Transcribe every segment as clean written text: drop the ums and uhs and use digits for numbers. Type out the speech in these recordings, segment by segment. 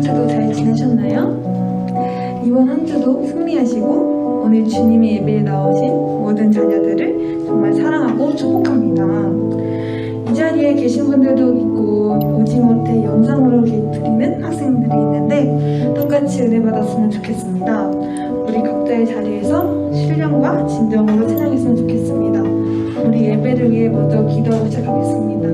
주도 잘 지내셨나요? 이번 한 주도 승리하시고 오늘 주님의 예배에 나오신 모든 자녀들을 정말 사랑하고 축복합니다. 이 자리에 계신 분들도 있고 오지 못해 영상으로 드리는 학생들이 있는데 똑같이 은혜 받았으면 좋겠습니다. 우리 각자의 자리에서 신령과 진정으로 찬양했으면 좋겠습니다. 우리 예배를 위해 먼저 기도하고 시작하겠습니다.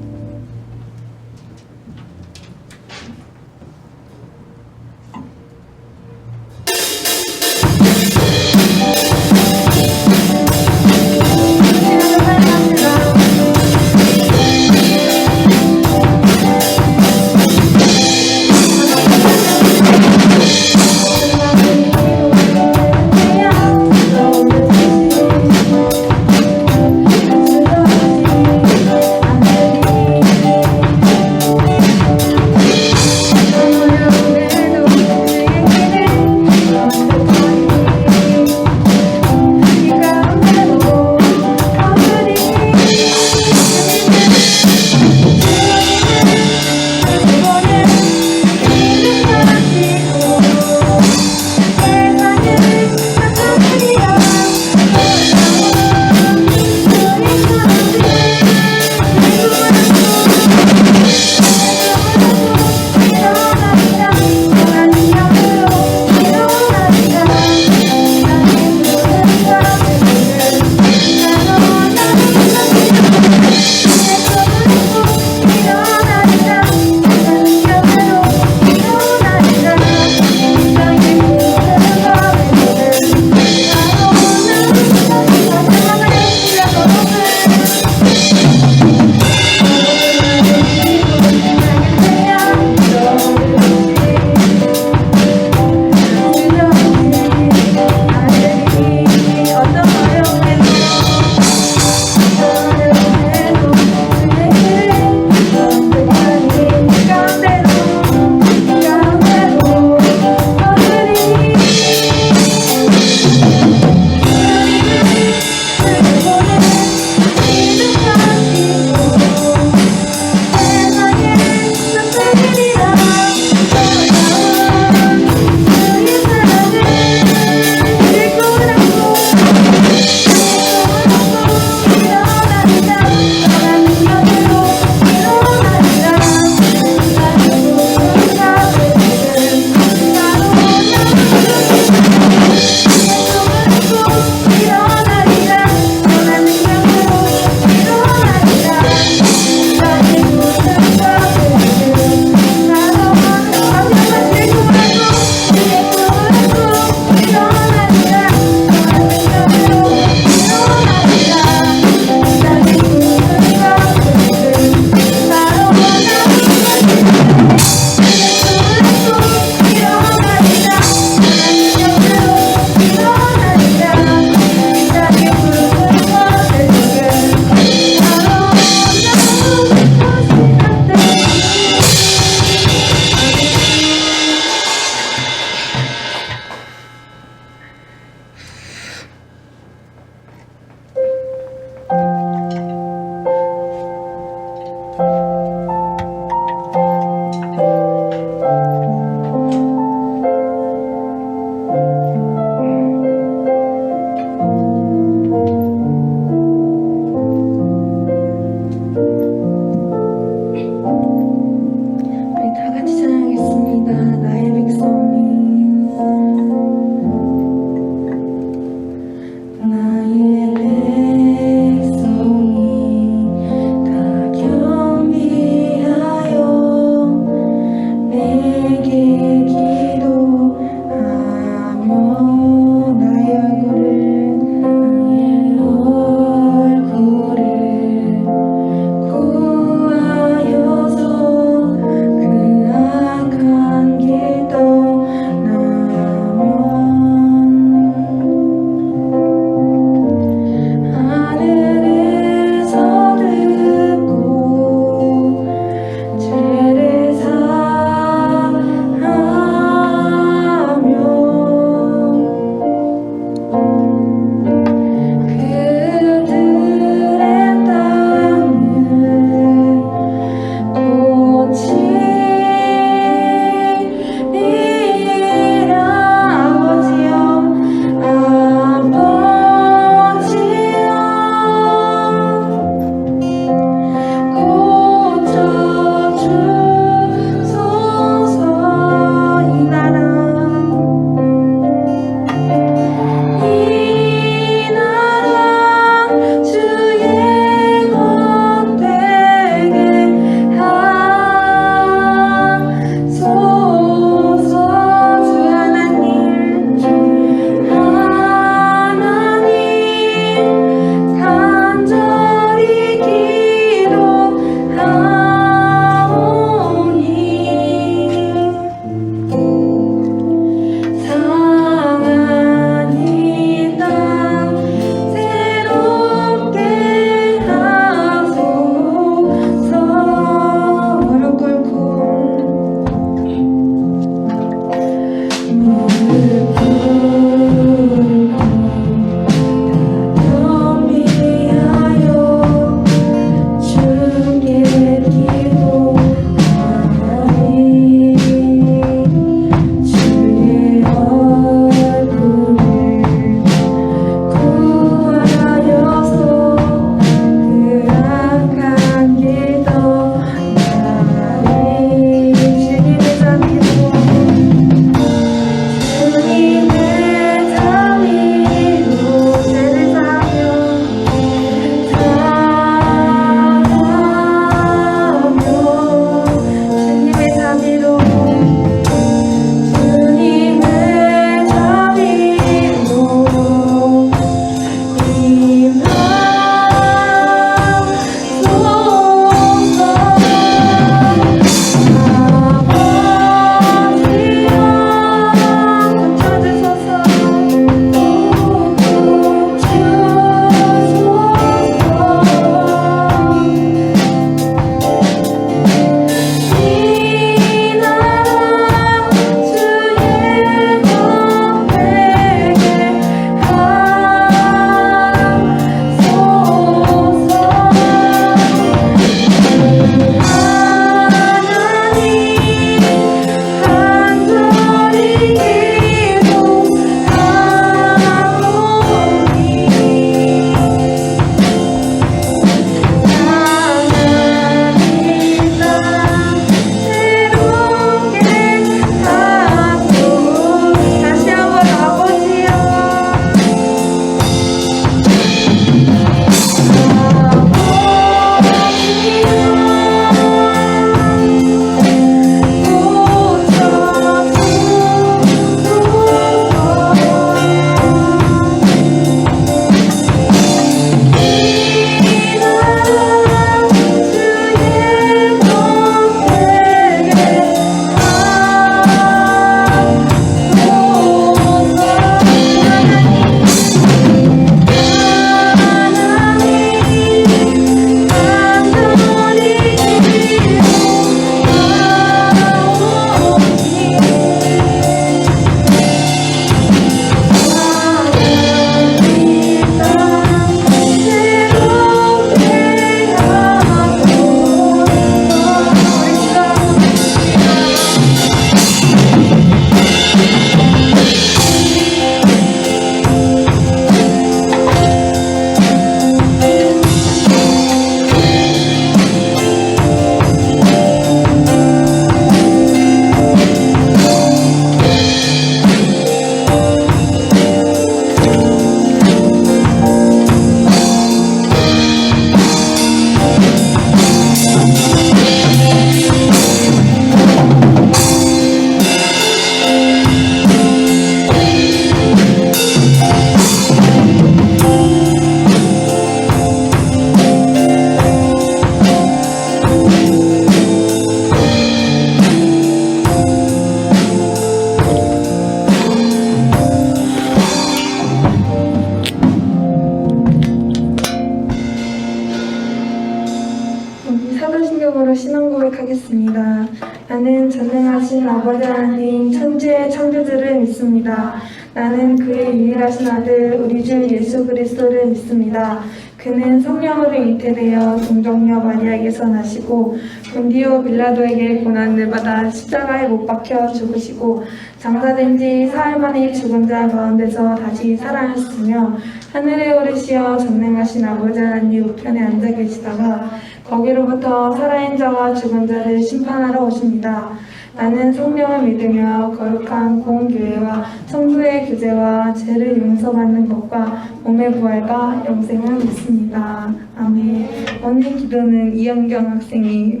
믿습니다. 나는 전능하신 아버지 하나님 천지의 창조주를 믿습니다. 나는 그의 유일하신 아들 우리 주 예수 그리스도를 믿습니다. 그는 성령으로 잉태되어 동정녀 마리아에게서 나시고 본디오 빌라도에게 고난을 받아 십자가에 못 박혀 죽으시고 장사된 지 사흘 만에 죽은 자 가운데서 다시 살아나셨으며 하늘에 오르시어 전능하신 아버지 하나님 우편에 앉아 계시다가 거기로부터 살아있는 자와 죽은 자를 심판하러 오십니다. 나는 성령을 믿으며 거룩한 공교회와 성도의 교제와 죄를 용서받는 것과 몸의 부활과 영생을 믿습니다. 아멘. 오늘 기도는 이영경 학생이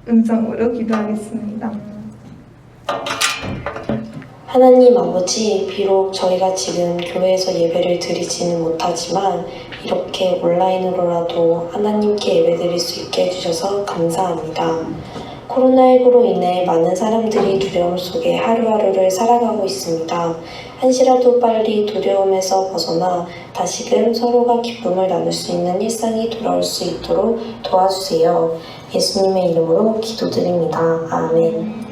음성으로 기도하겠습니다. 하나님 아버지, 비록 저희가 지금 교회에서 예배를 드리지는 못하지만 이렇게 온라인으로라도 하나님께 예배드릴 수 있게 해주셔서 감사합니다. 코로나19로 인해 많은 사람들이 두려움 속에 하루하루를 살아가고 있습니다. 한시라도 빨리 두려움에서 벗어나 다시금 서로가 기쁨을 나눌 수 있는 일상이 돌아올 수 있도록 도와주세요. 예수님의 이름으로 기도드립니다. 아멘.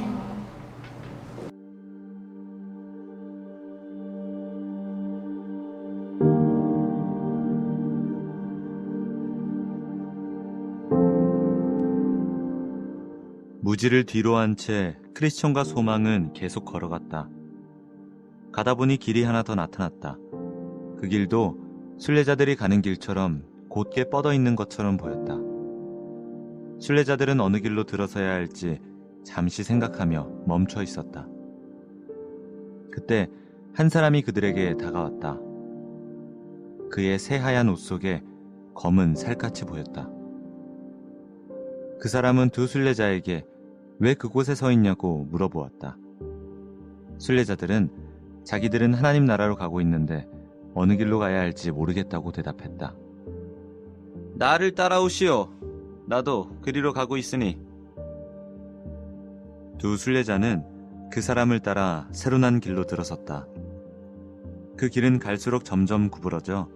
무지를 뒤로 한 채 크리스천과 소망은 계속 걸어갔다. 가다 보니 길이 하나 더 나타났다. 그 길도 순례자들이 가는 길처럼 곧게 뻗어 있는 것처럼 보였다. 순례자들은 어느 길로 들어서야 할지 잠시 생각하며 멈춰 있었다. 그때 한 사람이 그들에게 다가왔다. 그의 새하얀 옷 속에 검은 살갗이 보였다. 그 사람은 두 순례자에게 왜 그곳에 서 있냐고 물어보았다. 순례자들은 자기들은 하나님 나라로 가고 있는데 어느 길로 가야 할지 모르겠다고 대답했다. 나를 따라오시오. 나도 그리로 가고 있으니. 두 순례자는 그 사람을 따라 새로 난 길로 들어섰다. 그 길은 갈수록 점점 구부러져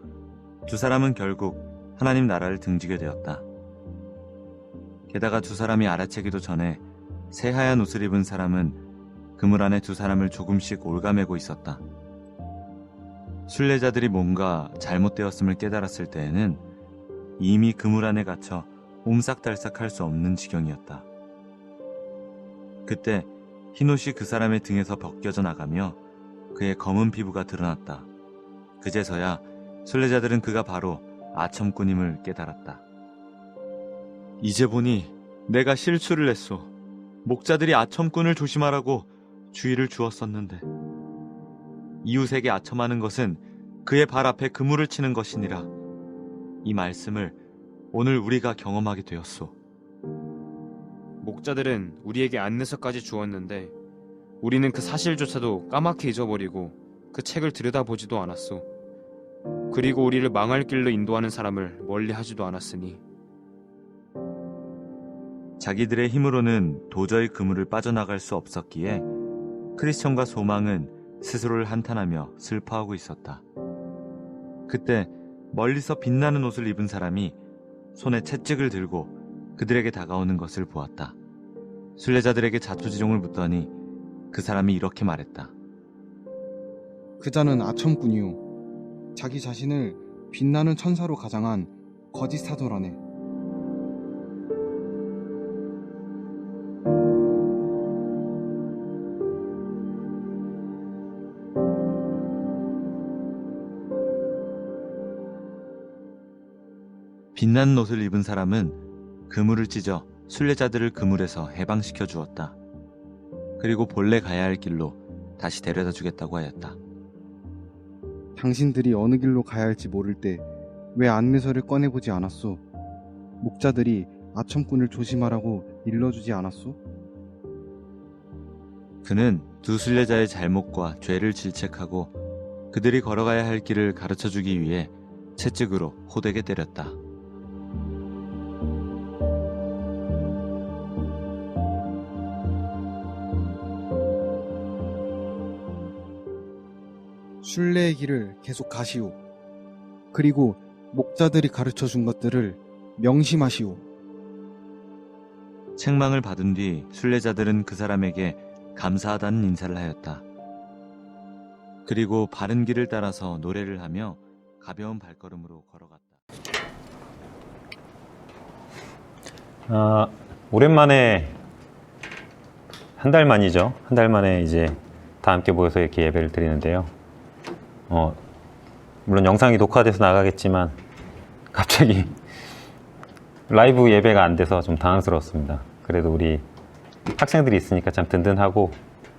두 사람은 결국 하나님 나라를 등지게 되었다. 게다가 두 사람이 알아채기도 전에 새하얀 옷을 입은 사람은 그물 안에 두 사람을 조금씩 올가매고 있었다. 순례자들이 뭔가 잘못되었음을 깨달았을 때에는 이미 그물 안에 갇혀 옴싹달싹 할 수 없는 지경이었다. 그때 흰옷이 그 사람의 등에서 벗겨져 나가며 그의 검은 피부가 드러났다. 그제서야 순례자들은 그가 바로 아첨꾼임을 깨달았다. 이제 보니 내가 실수를 했소. 목자들이 아첨꾼을 조심하라고 주의를 주었었는데 이웃에게 아첨하는 것은 그의 발 앞에 그물을 치는 것이니라. 이 말씀을 오늘 우리가 경험하게 되었소. 목자들은 우리에게 안내서까지 주었는데 우리는 그 사실조차도 까맣게 잊어버리고 그 책을 들여다보지도 않았소. 그리고 우리를 망할 길로 인도하는 사람을 멀리하지도 않았으니 자기들의 힘으로는 도저히 그물을 빠져나갈 수 없었기에 크리스천과 소망은 스스로를 한탄하며 슬퍼하고 있었다. 그때 멀리서 빛나는 옷을 입은 사람이 손에 채찍을 들고 그들에게 다가오는 것을 보았다. 순례자들에게 자초지종을 묻더니 그 사람이 이렇게 말했다. 그 자는 아첨꾼이요 자기 자신을 빛나는 천사로 가장한 거짓 사도라네. 빛나는 옷을 입은 사람은 그물을 찢어 순례자들을 그물에서 해방시켜 주었다. 그리고 본래 가야 할 길로 다시 데려다 주겠다고 하였다. 당신들이 어느 길로 가야 할지 모를 때 왜 안내서를 꺼내보지 않았소? 목자들이 아첨꾼을 조심하라고 일러주지 않았소? 그는 두 순례자의 잘못과 죄를 질책하고 그들이 걸어가야 할 길을 가르쳐주기 위해 채찍으로 호되게 때렸다. 순례의 길을 계속 가시오. 그리고 목자들이 가르쳐 준 것들을 명심하시오. 책망을 받은 뒤 순례자들은 그 사람에게 감사하다는 인사를 하였다. 그리고 바른 길을 따라서 노래를 하며 가벼운 발걸음으로 걸어갔다. 오랜만에 한 달 만이죠. 한 달 만에 이제 다 함께 모여서 이렇게 예배를 드리는데요. 물론 영상이 녹화돼서 나가겠지만 갑자기 라이브 예배가 안 돼서 좀 당황스러웠습니다. 그래도 우리 학생들이 있으니까 참 든든하고,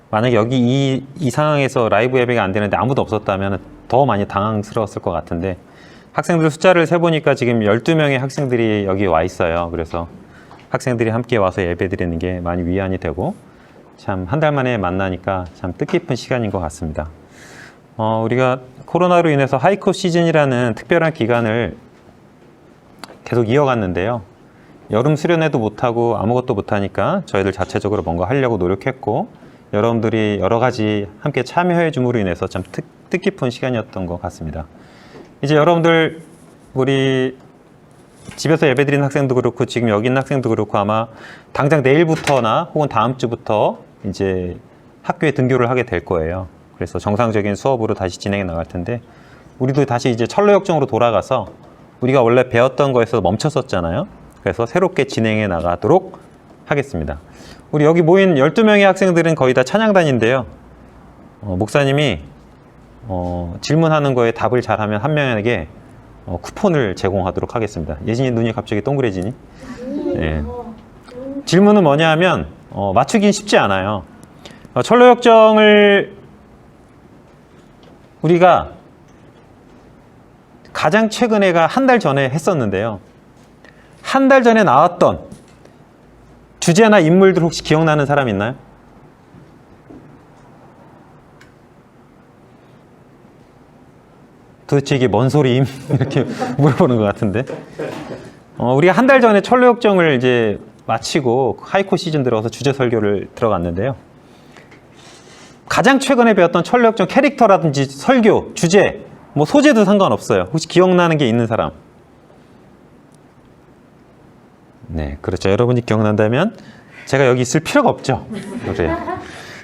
만약에 여기 이 상황에서 라이브 예배가 안 되는데 아무도 없었다면 더 많이 당황스러웠을 것 같은데, 학생들 숫자를 세보니까 지금 12명의 학생들이 여기 와 있어요. 그래서 학생들이 함께 와서 예배 드리는 게 많이 위안이 되고, 참 한 달 만에 만나니까 참 뜻깊은 시간인 것 같습니다. 우리가 코로나로 인해서 하이코 시즌이라는 특별한 기간을 계속 이어갔는데요. 여름 수련회도 못하고 아무것도 못하니까 저희들 자체적으로 뭔가 하려고 노력했고, 여러분들이 여러 가지 함께 참여해 줌으로 인해서 참 뜻깊은 시간이었던 것 같습니다. 이제 여러분들, 우리 집에서 예배드리는 학생도 그렇고 지금 여기 있는 학생도 그렇고 아마 당장 내일부터나 혹은 다음 주부터 이제 학교에 등교를 하게 될 거예요. 그래서 정상적인 수업으로 다시 진행해 나갈 텐데, 우리도 다시 이제 철로역정으로 돌아가서 우리가 원래 배웠던 거에서 멈췄었잖아요. 그래서 새롭게 진행해 나가도록 하겠습니다. 우리 여기 모인 12명의 학생들은 거의 다 찬양단인데요. 목사님이 질문하는 거에 답을 잘하면 한 명에게 쿠폰을 제공하도록 하겠습니다. 예진이 눈이 갑자기 동그래지니? 네. 질문은 뭐냐 하면 맞추긴 쉽지 않아요. 철로역정을 우리가 가장 최근에가 한 달 전에 했었는데요. 한 달 전에 나왔던 주제나 인물들 혹시 기억나는 사람 있나요? 도대체 이게 뭔 소리임? 이렇게 물어보는 것 같은데. 우리가 한 달 전에 철로역정을 이제 마치고 하이코 시즌 들어서 주제 설교를 들어갔는데요. 가장 최근에 배웠던 철로역정 캐릭터라든지 설교, 주제, 뭐 소재도 상관없어요. 혹시 기억나는 게 있는 사람? 네, 그렇죠. 여러분이 기억난다면 제가 여기 있을 필요가 없죠. 그래요.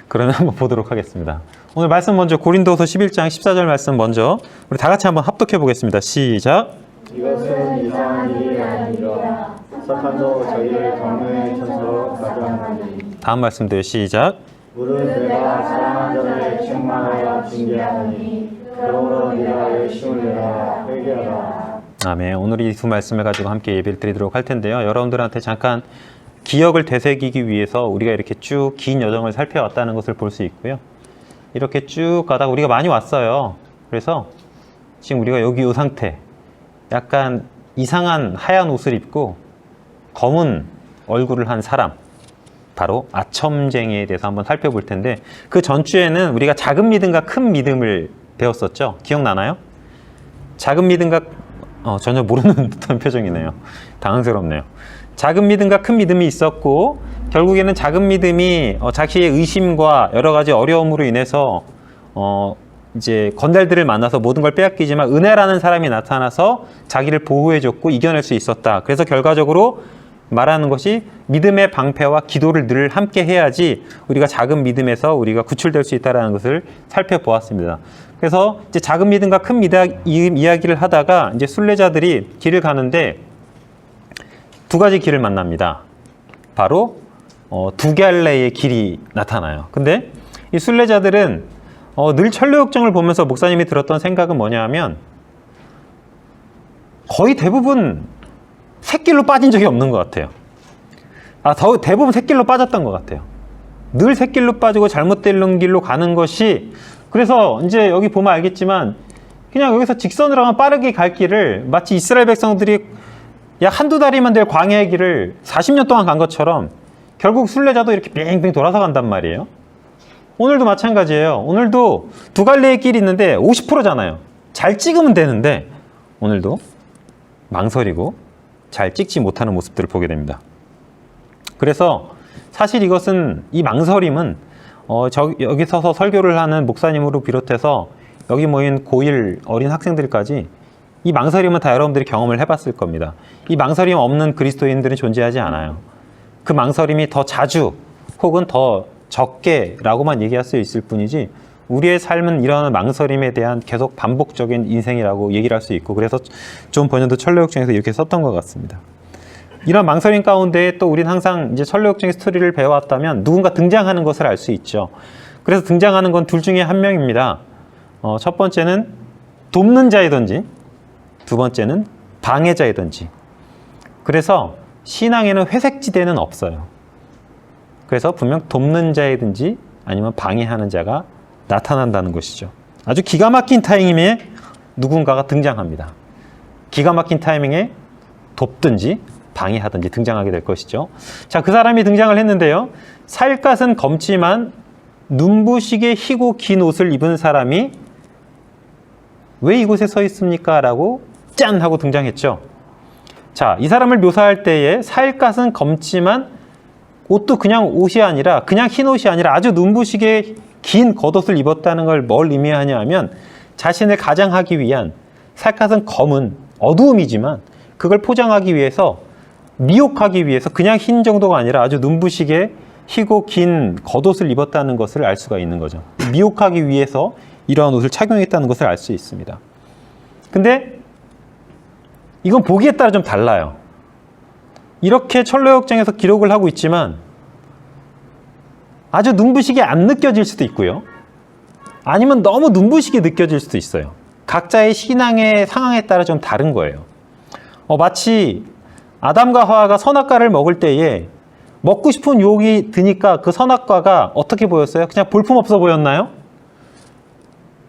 그러면 한번 보도록 하겠습니다. 오늘 말씀 먼저 고린도서 11장 14절 말씀 먼저 우리 다 같이 한번 합독해 보겠습니다. 시작. 이것은 이상한 일이 아니라 사탄도 저희를 경외에 쳐서 가져하나니. 다음 말씀대로 시작. 무릇 내가 사랑한 자를 책망하여 징계하노니 그러므로 네가 열심을 내라 회개하라. 아멘. 오늘 이 두 말씀을 가지고 함께 예배를 드리도록 할 텐데요. 여러분들한테 잠깐 기억을 되새기기 위해서 우리가 이렇게 쭉 긴 여정을 살펴왔다는 것을 볼 수 있고요. 이렇게 쭉 가다가 우리가 많이 왔어요. 그래서 지금 우리가 여기 이 상태, 약간 이상한 하얀 옷을 입고 검은 얼굴을 한 사람, 바로 아첨쟁이에 대해서 한번 살펴볼 텐데, 그 전주에는 우리가 작은 믿음과 큰 믿음을 배웠었죠. 기억나나요? 작은 믿음과 전혀 모르는 듯한 표정이네요. 당황스럽네요. 작은 믿음과 큰 믿음이 있었고, 결국에는 작은 믿음이 자기의 의심과 여러 가지 어려움으로 인해서 이제 건달들을 만나서 모든 걸 빼앗기지만 은혜라는 사람이 나타나서 자기를 보호해줬고 이겨낼 수 있었다. 그래서 결과적으로 말하는 것이 믿음의 방패와 기도를 늘 함께 해야지 우리가 작은 믿음에서 우리가 구출될 수 있다는 것을 살펴보았습니다. 그래서 이제 작은 믿음과 큰 믿음 이야기를 하다가 이제 순례자들이 길을 가는데 두 가지 길을 만납니다. 바로 두 갈래의 길이 나타나요. 근데 이 순례자들은 늘 철로역정을 보면서 목사님이 들었던 생각은 뭐냐 하면 거의 대부분 샛길로 빠진 적이 없는 것 같아요. 대부분 샛길로 빠졌던 것 같아요. 늘 샛길로 빠지고 잘못된 길로 가는 것이, 그래서 이제 여기 보면 알겠지만 그냥 여기서 직선으로 가면 빠르게 갈 길을 마치 이스라엘 백성들이 약 한두 다리만 될 광야의 길을 40년 동안 간 것처럼 결국 순례자도 이렇게 빙빙 돌아서 간단 말이에요. 오늘도 마찬가지예요. 오늘도 두 갈래의 길이 있는데 50%잖아요. 잘 찍으면 되는데 오늘도 망설이고 잘 찍지 못하는 모습들을 보게 됩니다. 그래서 사실 이것은, 이 망설임은 여기 서서 설교를 하는 목사님으로 비롯해서 여기 모인 고1 어린 학생들까지 이 망설임은 다 여러분들이 경험을 해봤을 겁니다. 이 망설임 없는 그리스도인들은 존재하지 않아요. 그 망설임이 더 자주 혹은 더 적게라고만 얘기할 수 있을 뿐이지 우리의 삶은 이런 망설임에 대한 계속 반복적인 인생이라고 얘기를 할 수 있고 그래서 존 버년도 철로역정에서 이렇게 썼던 것 같습니다. 이런 망설임 가운데 또 우리는 항상 이제 철로역정의 스토리를 배워왔다면 누군가 등장하는 것을 알 수 있죠. 그래서 등장하는 건 둘 중에 한 명입니다. 첫 번째는 돕는 자이든지 두 번째는 방해자이든지. 그래서 신앙에는 회색지대는 없어요. 그래서 분명 돕는 자이든지 아니면 방해하는 자가 나타난다는 것이죠. 아주 기가 막힌 타이밍에 누군가가 등장합니다. 기가 막힌 타이밍에 돕든지 방해하든지 등장하게 될 것이죠. 자, 그 사람이 등장을 했는데요. 살갗은 검지만 눈부시게 희고 긴 옷을 입은 사람이 왜 이곳에 서 있습니까? 라고 짠! 하고 등장했죠. 자, 이 사람을 묘사할 때에 살갗은 검지만 옷도 그냥 옷이 아니라 그냥 흰 옷이 아니라 아주 눈부시게 긴 겉옷을 입었다는 걸 뭘 의미하냐 하면 자신을 가장하기 위한 살갗은 검은 어두움이지만 그걸 포장하기 위해서 미혹하기 위해서 그냥 흰 정도가 아니라 아주 눈부시게 희고 긴 겉옷을 입었다는 것을 알 수가 있는 거죠. 미혹하기 위해서 이러한 옷을 착용했다는 것을 알 수 있습니다. 근데 이건 보기에 따라 좀 달라요. 이렇게 철로역정에서 기록을 하고 있지만 아주 눈부시게 안 느껴질 수도 있고요. 아니면 너무 눈부시게 느껴질 수도 있어요. 각자의 신앙의 상황에 따라 좀 다른 거예요. 마치 아담과 하와가 선악과를 먹을 때에 먹고 싶은 유혹이 드니까 그 선악과가 어떻게 보였어요? 그냥 볼품없어 보였나요?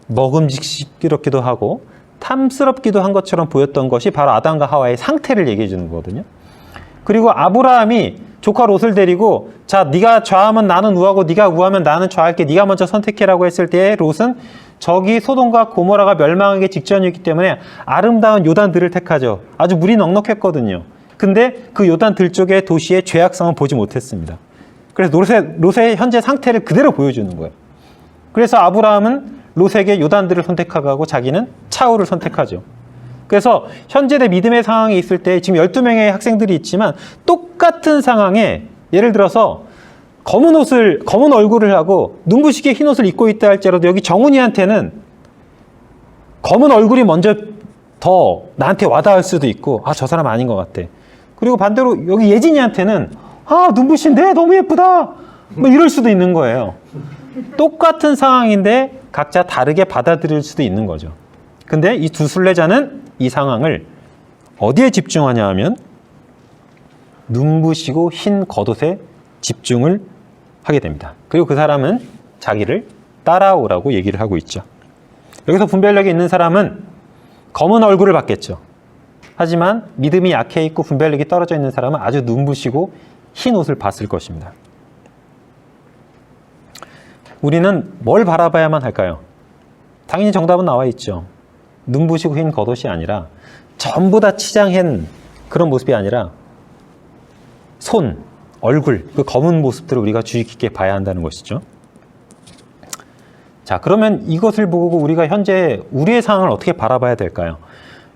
먹음직스럽기도 하고 탐스럽기도 한 것처럼 보였던 것이 바로 아담과 하와의 상태를 얘기해 주는 거거든요. 그리고 아브라함이 조카 롯을 데리고 자, 네가 좌하면 나는 우하고 네가 우하면 나는 좌할게. 네가 먼저 선택해라고 했을 때 롯은 저기 소돔과 고모라가 멸망하기 직전이기 때문에 아름다운 요단들을 택하죠. 아주 물이 넉넉했거든요. 근데 그 요단 들쪽의 도시의 죄악성은 보지 못했습니다. 그래서 롯의 현재 상태를 그대로 보여주는 거예요. 그래서 아브라함은 롯에게 요단들을 선택하고 자기는 차후를 선택하죠. 그래서 현재의 믿음의 상황에 있을 때 지금 12명의 학생들이 있지만 똑같은 상황에 예를 들어서 검은 얼굴을 하고 눈부시게 흰 옷을 입고 있다 할지라도 여기 정훈이한테는 검은 얼굴이 먼저 더 나한테 와닿을 수도 있고 저 사람 아닌 것 같아. 그리고 반대로 여기 예진이한테는 눈부신데 너무 예쁘다 뭐 이럴 수도 있는 거예요. 똑같은 상황인데 각자 다르게 받아들일 수도 있는 거죠. 근데 이 두 순례자는 이 상황을 어디에 집중하냐 하면 눈부시고 흰 겉옷에 집중을 하게 됩니다. 그리고 그 사람은 자기를 따라오라고 얘기를 하고 있죠. 여기서 분별력이 있는 사람은 검은 얼굴을 받겠죠. 하지만 믿음이 약해 있고 분별력이 떨어져 있는 사람은 아주 눈부시고 흰 옷을 봤을 것입니다. 우리는 뭘 바라봐야만 할까요? 당연히 정답은 나와 있죠. 눈부시고 흰 겉옷이 아니라 전부 다 치장한 그런 모습이 아니라 손, 얼굴, 그 검은 모습들을 우리가 주의 깊게 봐야 한다는 것이죠. 자, 그러면 이것을 보고 우리가 현재 우리의 상황을 어떻게 바라봐야 될까요?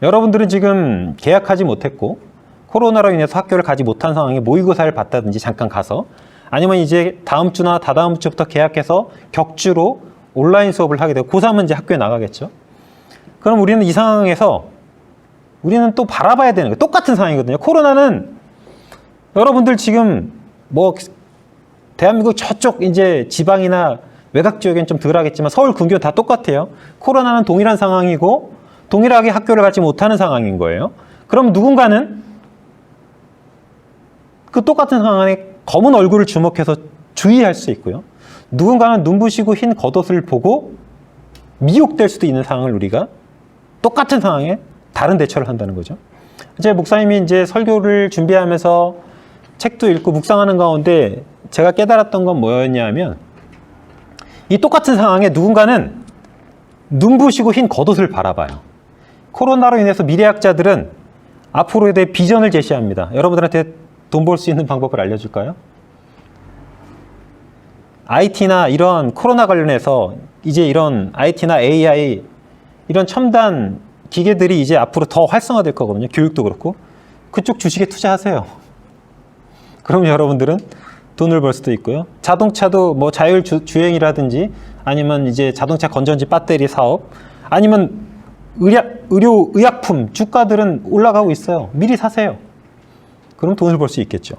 여러분들은 지금 계약하지 못했고 코로나로 인해서 학교를 가지 못한 상황에 모의고사를 봤다든지 잠깐 가서 아니면 이제 다음 주나 다다음 주부터 계약해서 격주로 온라인 수업을 하게 되고 고3은 이제 학교에 나가겠죠. 그럼 우리는 이 상황에서 우리는 또 바라봐야 되는 거예요. 똑같은 상황이거든요. 코로나는 여러분들 지금 뭐 대한민국 저쪽 이제 지방이나 외곽 지역엔 좀 덜 하겠지만 서울 근교 다 똑같아요. 코로나는 동일한 상황이고 동일하게 학교를 가지 못하는 상황인 거예요. 그럼 누군가는 그 똑같은 상황에 검은 얼굴을 주목해서 주의할 수 있고요. 누군가는 눈부시고 흰 겉옷을 보고 미혹될 수도 있는 상황을 우리가 똑같은 상황에 다른 대처를 한다는 거죠. 제 목사님이 이제 설교를 준비하면서 책도 읽고 묵상하는 가운데 제가 깨달았던 건 뭐였냐면 이 똑같은 상황에 누군가는 눈부시고 흰 겉옷을 바라봐요. 코로나로 인해서 미래학자들은 앞으로에 대해 비전을 제시합니다. 여러분들한테 돈 벌 수 있는 방법을 알려줄까요? IT나 이런 코로나 관련해서 이제 이런 IT나 AI 이런 첨단 기계들이 이제 앞으로 더 활성화될 거거든요. 교육도 그렇고. 그쪽 주식에 투자하세요. 그러면 여러분들은 돈을 벌 수도 있고요. 자동차도 뭐 자율 주행이라든지 아니면 이제 자동차 건전지 배터리 사업 아니면 의약품 주가들은 올라가고 있어요. 미리 사세요. 그럼 돈을 벌 수 있겠죠.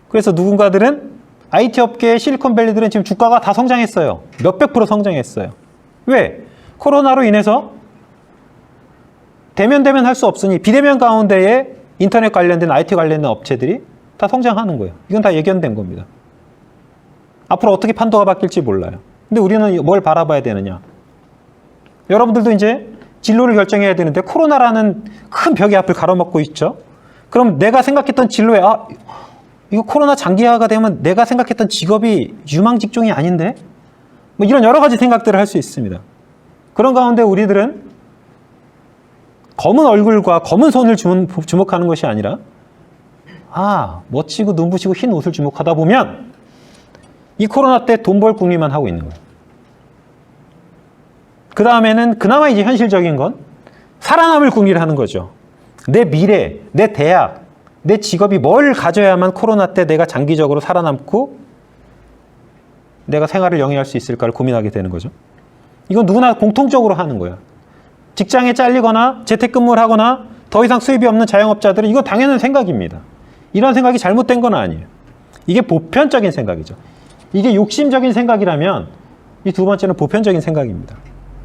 그래서 누군가들은 IT 업계의 실리콘밸리들은 지금 주가가 다 성장했어요. 몇백 프로 성장했어요. 왜? 코로나로 인해서 대면 할 수 없으니 비대면 가운데에 인터넷 관련된 IT 관련된 업체들이 다 성장하는 거예요. 이건 다 예견된 겁니다. 앞으로 어떻게 판도가 바뀔지 몰라요. 근데 우리는 뭘 바라봐야 되느냐? 여러분들도 이제 진로를 결정해야 되는데 코로나라는 큰 벽의 앞을 가로막고 있죠. 그럼 내가 생각했던 진로에 이거 코로나 장기화가 되면 내가 생각했던 직업이 유망 직종이 아닌데? 뭐 이런 여러 가지 생각들을 할 수 있습니다. 그런 가운데 우리들은 검은 얼굴과 검은 손을 주목하는 것이 아니라 멋지고 눈부시고 흰 옷을 주목하다 보면 이 코로나 때 돈 벌 궁리만 하고 있는 거예요. 그 다음에는 그나마 이제 현실적인 건 살아남을 궁리를 하는 거죠. 내 미래, 내 대학, 내 직업이 뭘 가져야만 코로나 때 내가 장기적으로 살아남고 내가 생활을 영위할 수 있을까를 고민하게 되는 거죠. 이건 누구나 공통적으로 하는 거예요. 직장에 잘리거나 재택근무를 하거나 더 이상 수입이 없는 자영업자들은 이거 당연한 생각입니다. 이런 생각이 잘못된 건 아니에요. 이게 보편적인 생각이죠. 이게 욕심적인 생각이라면 이 두 번째는 보편적인 생각입니다.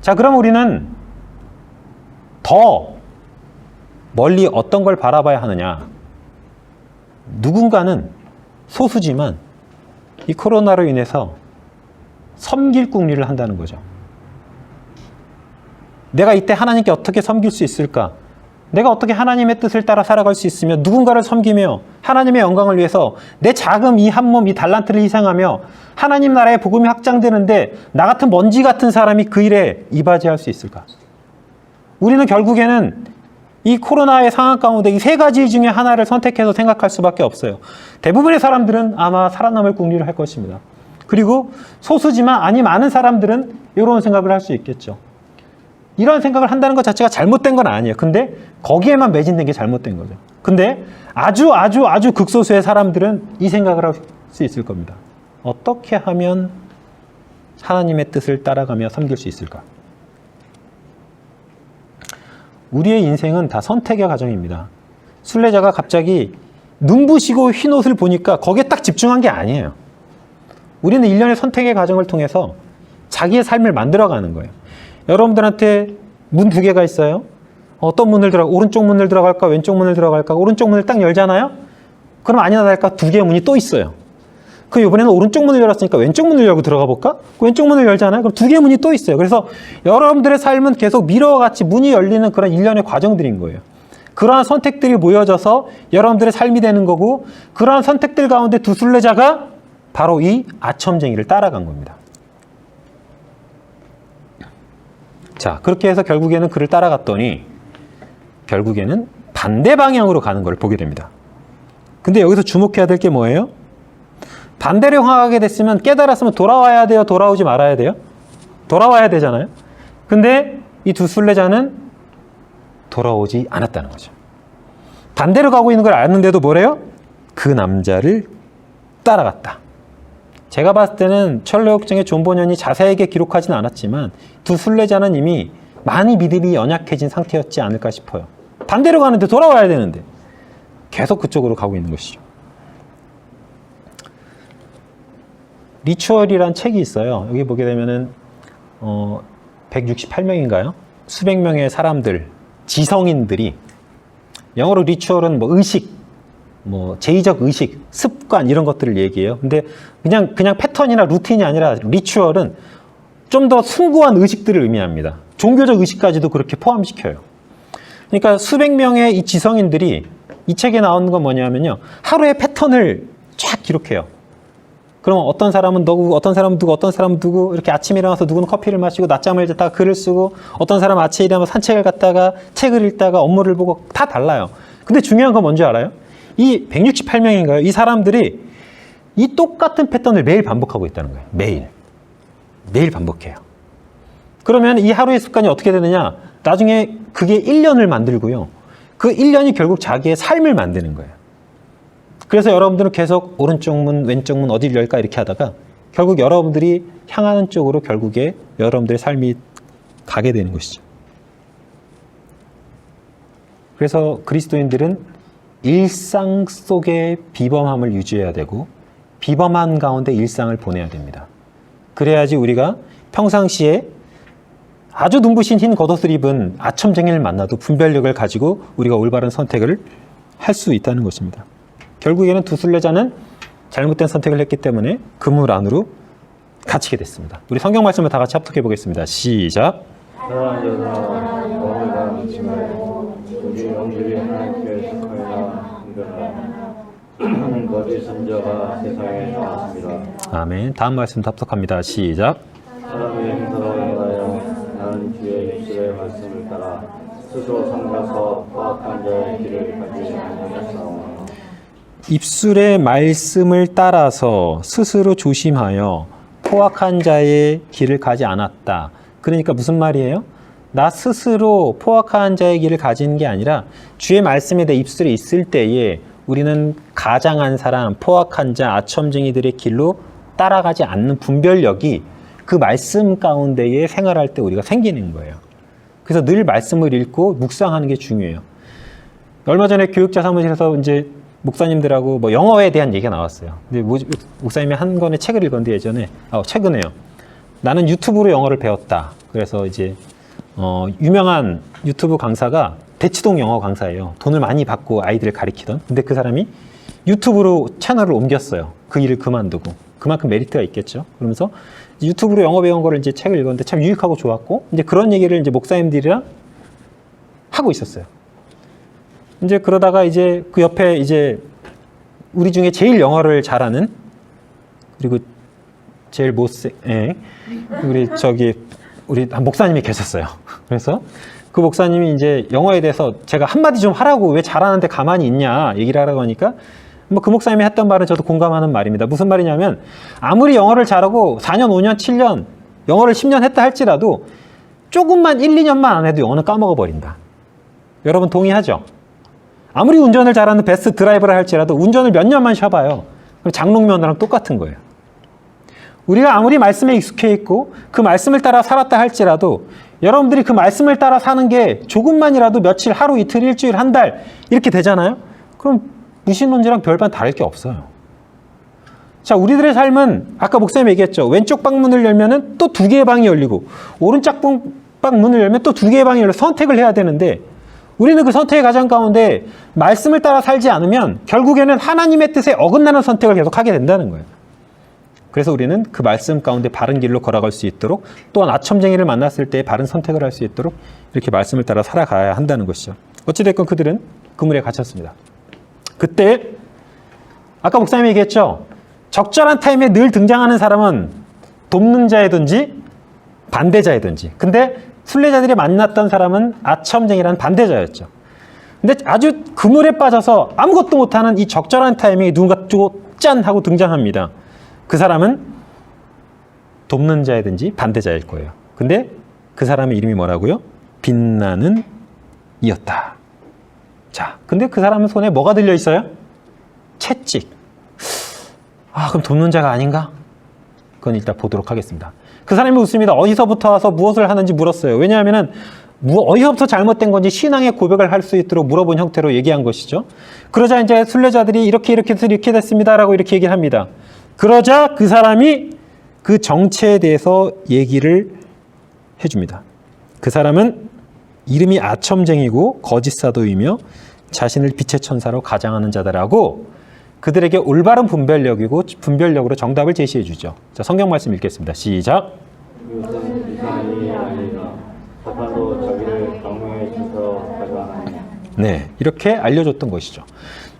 자, 그럼 우리는 더 멀리 어떤 걸 바라봐야 하느냐? 누군가는 소수지만 이 코로나로 인해서 섬길 궁리를 한다는 거죠. 내가 이때 하나님께 어떻게 섬길 수 있을까? 내가 어떻게 하나님의 뜻을 따라 살아갈 수 있으며 누군가를 섬기며 하나님의 영광을 위해서 내 자금, 이 한 몸, 이 달란트를 희생하며 하나님 나라의 복음이 확장되는데 나 같은 먼지 같은 사람이 그 일에 이바지할 수 있을까? 우리는 결국에는 이 코로나의 상황 가운데 이 세 가지 중에 하나를 선택해서 생각할 수밖에 없어요. 대부분의 사람들은 아마 살아남을 궁리를 할 것입니다. 그리고 소수지만 아니 많은 사람들은 이런 생각을 할 수 있겠죠. 이런 생각을 한다는 것 자체가 잘못된 건 아니에요. 근데 거기에만 매진된 게 잘못된 거죠. 근데 아주 극소수의 사람들은 이 생각을 할 수 있을 겁니다. 어떻게 하면 하나님의 뜻을 따라가며 섬길 수 있을까? 우리의 인생은 다 선택의 과정입니다. 순례자가 갑자기 눈부시고 흰 옷을 보니까 거기에 딱 집중한 게 아니에요. 우리는 일련의 선택의 과정을 통해서 자기의 삶을 만들어가는 거예요. 여러분들한테 문 두 개가 있어요. 어떤 문을 오른쪽 문을 들어갈까, 왼쪽 문을 들어갈까? 오른쪽 문을 딱 열잖아요? 그럼 아니나 다를까 두 개의 문이 또 있어요. 그럼 이번에는 오른쪽 문을 열었으니까 왼쪽 문을 열고 들어가 볼까? 왼쪽 문을 열잖아요? 그럼 두 개의 문이 또 있어요. 그래서 여러분들의 삶은 계속 미러와 같이 문이 열리는 그런 일련의 과정들인 거예요. 그러한 선택들이 모여져서 여러분들의 삶이 되는 거고 그러한 선택들 가운데 두 순례자가 바로 이 아첨쟁이를 따라간 겁니다. 자, 그렇게 해서 결국에는 그를 따라갔더니 결국에는 반대 방향으로 가는 걸 보게 됩니다. 근데 여기서 주목해야 될 게 뭐예요? 반대로 향하게 됐으면 깨달았으면 돌아와야 돼요? 돌아오지 말아야 돼요? 돌아와야 되잖아요? 근데 이 두 순례자는 돌아오지 않았다는 거죠. 반대로 가고 있는 걸 아는데도 뭐래요? 그 남자를 따라갔다. 제가 봤을 때는 철로역정의 존 버년이 자세하게 기록하지는 않았지만 두 순례자는 이미 많이 믿음이 연약해진 상태였지 않을까 싶어요. 반대로 가는데 돌아와야 되는데 계속 그쪽으로 가고 있는 것이죠. 리추얼이란 책이 있어요. 여기 보게 되면은 168명인가요? 수백 명의 사람들, 지성인들이 영어로 리추얼은 뭐 의식, 뭐 제의적 의식, 습관 이런 것들을 얘기해요. 근데 그냥 패턴이나 루틴이 아니라 리추얼은 좀 더 숭고한 의식들을 의미합니다. 종교적 의식까지도 그렇게 포함시켜요. 그러니까 수백 명의 이 지성인들이 이 책에 나오는 건 뭐냐면요. 하루의 패턴을 쫙 기록해요. 그럼 어떤 사람은 누구, 어떤 사람은 누구, 어떤 사람은 누구, 이렇게 아침에 일어나서 누구는 커피를 마시고 낮잠을 자다가 글을 쓰고 어떤 사람은 아침에 일어나면 산책을 갔다가 책을 읽다가 업무를 보고 다 달라요. 근데 중요한 건 뭔지 알아요? 이 168명인가요? 이 사람들이 이 똑같은 패턴을 매일 반복하고 있다는 거예요. 매일 반복해요. 그러면 이 하루의 습관이 어떻게 되느냐? 나중에 그게 1년을 만들고요. 그 1년이 결국 자기의 삶을 만드는 거예요. 그래서 여러분들은 계속 오른쪽 문, 왼쪽 문 어디를 열까 이렇게 하다가 결국 여러분들이 향하는 쪽으로 결국에 여러분들의 삶이 가게 되는 것이죠. 그래서 그리스도인들은 일상 속의 비범함을 유지해야 되고 비범한 가운데 일상을 보내야 됩니다. 그래야지 우리가 평상시에 아주 눈부신 흰 겉옷을 입은 아첨쟁이를 만나도 분별력을 가지고 우리가 올바른 선택을 할 수 있다는 것입니다. 결국에는 두 순례자는 잘못된 선택을 했기 때문에 그물 안으로 갇히게 됐습니다. 우리 성경 말씀을 다 같이 합독해 보겠습니다. 시작. 사랑하는 자들아, 너희가 믿지 말고 우리 영들이 하나님께 속하여 분별하라. 거짓 선자가 세상에 나왔습니다. 아멘. 다음 말씀 합독합니다. 시작. 사람의 행사로 인하여 나는 주의 입술의 말씀을 따라 스스로 삼가서 포악한 자의 길을 가지 아니하였사오며 입술의 말씀을 따라서 스스로 조심하여 포악한 자의 길을 가지 않았다. 그러니까 무슨 말이에요? 나 스스로 포악한 자의 길을 가지는 게 아니라 주의 말씀이 내 입술에 있을 때에 우리는 가장한 사람, 포악한 자, 아첨쟁이들의 길로 따라가지 않는 분별력이 그 말씀 가운데에 생활할 때 우리가 생기는 거예요. 그래서 늘 말씀을 읽고 묵상하는 게 중요해요. 얼마 전에 교육자 사무실에서 이제 목사님들하고 뭐 영어에 대한 얘기가 나왔어요. 근데 목사님이 한 권의 책을 읽었는데 예전에, 최근에요. 나는 유튜브로 영어를 배웠다. 그래서 이제 유명한 유튜브 강사가 대치동 영어 강사예요. 돈을 많이 받고 아이들을 가리키던. 근데 그 사람이 유튜브로 채널을 옮겼어요. 그 일을 그만두고. 그만큼 메리트가 있겠죠. 그러면서 유튜브로 영어 배운 거를 이제 책을 읽었는데 참 유익하고 좋았고, 이제 그런 얘기를 이제 목사님들이랑 하고 있었어요. 이제 그러다가 이제 그 옆에 이제 우리 중에 제일 영어를 잘하는, 그리고 제일 우리 한 목사님이 계셨어요. 그래서 그 목사님이 이제 영어에 대해서 제가 한마디 좀 하라고, 왜 잘하는데 가만히 있냐 얘기를 하라고 하니까 뭐 그 목사님이 했던 말은 저도 공감하는 말입니다. 무슨 말이냐면 아무리 영어를 잘하고 4년, 5년, 7년 영어를 10년 했다 할지라도 조금만 1, 2년만 안 해도 영어는 까먹어 버린다. 여러분 동의하죠? 아무리 운전을 잘하는 베스트 드라이버를 할지라도 운전을 몇 년만 쉬어봐요. 그럼 장롱면허랑 똑같은 거예요. 우리가 아무리 말씀에 익숙해 있고 그 말씀을 따라 살았다 할지라도 여러분들이 그 말씀을 따라 사는 게 조금만이라도 며칠, 하루, 이틀, 일주일, 한 달 이렇게 되잖아요. 그럼 무신론자랑 별반 다를 게 없어요. 자, 우리들의 삶은 아까 목사님이 얘기했죠. 왼쪽 방문을 열면은 또 2개의 방이 열리고 오른쪽 방문을 열면 또 2개의 방이 열려 선택을 해야 되는데 우리는 그 선택의 과정 가운데 말씀을 따라 살지 않으면 결국에는 하나님의 뜻에 어긋나는 선택을 계속 하게 된다는 거예요. 그래서 우리는 그 말씀 가운데 바른 길로 걸어갈 수 있도록, 또한 아첨쟁이를 만났을 때 바른 선택을 할 수 있도록 이렇게 말씀을 따라 살아가야 한다는 것이죠. 어찌됐건 그들은 그물에 갇혔습니다. 그때 아까 목사님이 얘기했죠. 적절한 타임에 늘 등장하는 사람은 돕는 자이든지 반대자이든지. 근데 순례자들이 만났던 사람은 아첨쟁이라는 반대자였죠. 근데 아주 그물에 빠져서 아무것도 못하는 이 적절한 타이밍에 누군가 짠 하고 등장합니다. 그 사람은 돕는 자이든지 반대자일 거예요. 근데 그 사람의 이름이 뭐라고요? 빛나는 이였다. 자, 근데 그 사람의 손에 뭐가 들려 있어요? 채찍. 그럼 돕는 자가 아닌가? 그건 일단 보도록 하겠습니다. 그 사람이 묻습니다. 어디서부터 와서 무엇을 하는지 물었어요. 왜냐하면 어디서부터 잘못된 건지 신앙의 고백을 할 수 있도록 물어본 형태로 얘기한 것이죠. 그러자 이제 순례자들이 이렇게 됐습니다라고 이렇게 얘기를 합니다. 그러자 그 사람이 그 정체에 대해서 얘기를 해줍니다. 그 사람은 이름이 아첨쟁이고 거짓 사도이며 자신을 빛의 천사로 가장하는 자들하고 그들에게 올바른 분별력으로 정답을 제시해 주죠. 자, 성경 말씀 읽겠습니다. 시작. 이것은 이상이 아니라 사탄도 자기를 강명의 주서 가져하나니. 네, 이렇게 알려줬던 것이죠.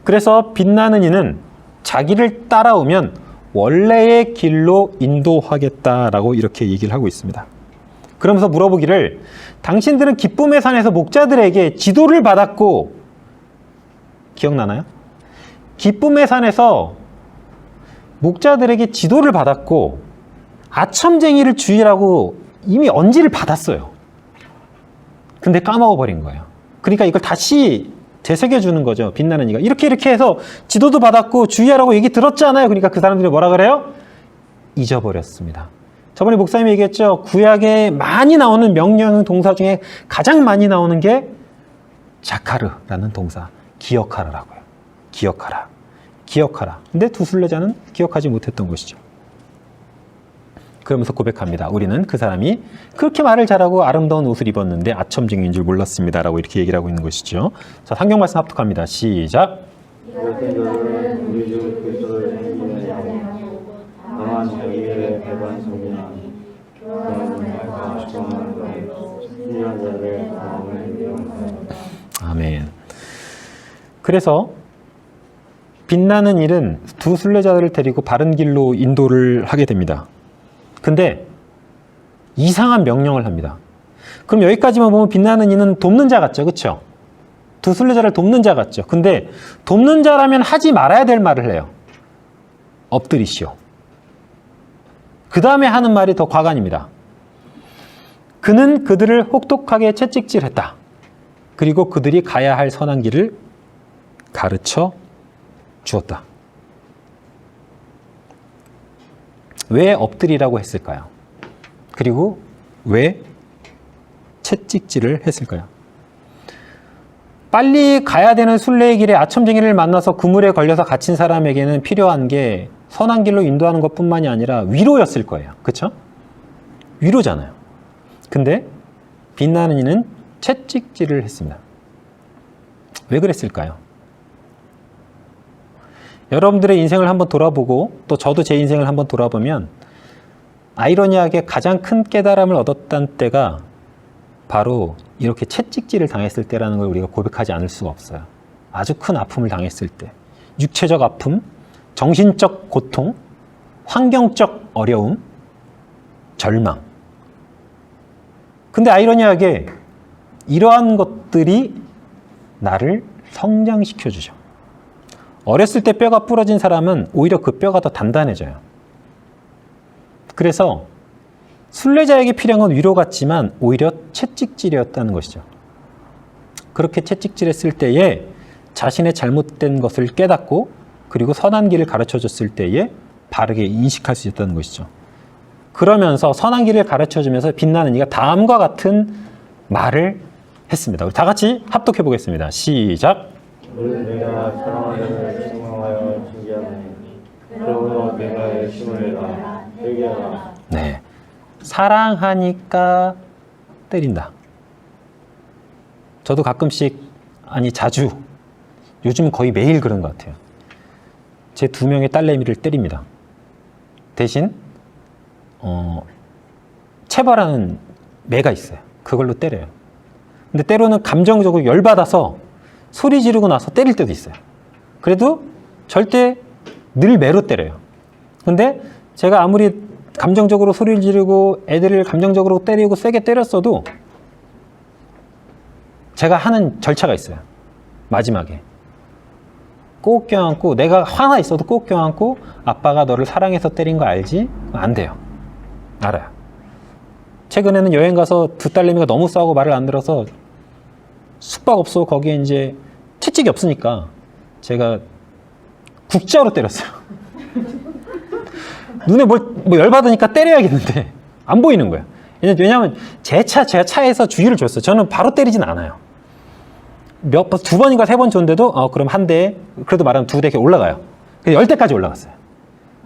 그래서 빛나는 이는 자기를 따라오면 원래의 길로 인도하겠다라고 이렇게 얘기를 하고 있습니다. 그러면서 물어보기를, 당신들은 기쁨의 산에서 목자들에게 지도를 받았고, 기억나나요? 기쁨의 산에서 목자들에게 지도를 받았고 아첨쟁이를 주의라고 이미 언지를 받았어요. 근데 까먹어버린 거예요. 그러니까 이걸 다시 되새겨주는 거죠. 빛나는 이가. 이렇게 해서 지도도 받았고 주의하라고 얘기 들었잖아요. 그러니까 그 사람들이 뭐라 그래요? 잊어버렸습니다. 저번에 목사님이 얘기했죠. 구약에 많이 나오는 명령 동사 중에 가장 많이 나오는 게 자카르라는 동사. 기억하라라고요. 기억하라. 기억하라. 근데 두 순례자는 기억하지 못했던 것이죠. 그러면서 고백합니다. 우리는 그 사람이 그렇게 말을 잘하고 아름다운 옷을 입었는데 아첨증인 줄 몰랐습니다. 라고 이렇게 얘기를 하고 있는 것이죠. 자, 성경 말씀 합독합니다. 시작. 같은 자들은 우리 주 그리스도를 섬기느냐고 다만 자기의 배반 섬기나 그런 축원하는 신령한 자들의 마음을 미워하여. 아멘. 그래서 빛나는 일은 두 순례자들을 데리고 바른 길로 인도를 하게 됩니다. 근데 이상한 명령을 합니다. 그럼 여기까지만 보면 빛나는 이는 돕는 자 같죠. 그렇죠? 두 순례자를 돕는 자 같죠. 근데 돕는 자라면 하지 말아야 될 말을 해요. 엎드리시오. 그 다음에 하는 말이 더 과간입니다. 그는 그들을 혹독하게 채찍질했다. 그리고 그들이 가야 할 선한 길을 가르쳐 주었다. 왜 엎드리라고 했을까요? 그리고 왜 채찍질을 했을까요? 빨리 가야 되는 순례의 길에 아첨쟁이를 만나서 그물에 걸려서 갇힌 사람에게는 필요한 게 선한 길로 인도하는 것뿐만이 아니라 위로였을 거예요. 그렇죠? 위로잖아요. 근데 빛나는 이는 채찍질을 했습니다. 왜 그랬을까요? 여러분들의 인생을 한번 돌아보고 또 저도 제 인생을 한번 돌아보면 아이러니하게 가장 큰 깨달음을 얻었던 때가 바로 이렇게 채찍질을 당했을 때라는 걸 우리가 고백하지 않을 수가 없어요. 아주 큰 아픔을 당했을 때. 육체적 아픔, 정신적 고통, 환경적 어려움, 절망. 근데 아이러니하게 이러한 것들이 나를 성장시켜주죠. 어렸을 때 뼈가 부러진 사람은 오히려 그 뼈가 더 단단해져요. 그래서 순례자에게 필요한 건 위로 같지만 오히려 채찍질이었다는 것이죠. 그렇게 채찍질했을 때에 자신의 잘못된 것을 깨닫고 그리고 선한 길을 가르쳐줬을 때에 바르게 인식할 수 있었다는 것이죠. 그러면서 선한 길을 가르쳐주면서 빛나는 이가 다음과 같은 말을 했습니다. 우리 다 같이 합독해 보겠습니다. 시작. 우리는 내가 사랑하는 책망하여 징계하나니 그러므로 내가 열심을 내라 회개하라. 네, 사랑하니까 때린다. 저도 가끔씩, 아니 자주, 요즘은 거의 매일 그런 것 같아요. 제 2명의 딸내미를 때립니다. 대신 체벌하는 매가 있어요. 그걸로 때려요. 근데 때로는 감정적으로 열받아서 소리 지르고 나서 때릴 때도 있어요. 그래도 절대 늘 매로 때려요. 근데 제가 아무리 감정적으로 소리를 지르고 애들을 감정적으로 때리고 세게 때렸어도 제가 하는 절차가 있어요. 마지막에 꼭 껴안고, 내가 화나 있어도 꼭 껴안고, 아빠가 너를 사랑해서 때린 거 알지? 안 돼요. 알아요. 최근에는 여행 가서 두 딸내미가 너무 싸우고 말을 안 들어서 숙박업소 거기에 이제 채찍이 없으니까 제가 국자로 때렸어요. 눈에 뭐 열받으니까 때려야겠는데 안 보이는 거예요. 왜냐하면 제가 차에서 주의를 줬어요. 저는 바로 때리진 않아요. 두 번인가 3번 줬는데도 그럼 한 대, 그래도 말하면 2대 이렇게 올라가요. 10대까지 올라갔어요.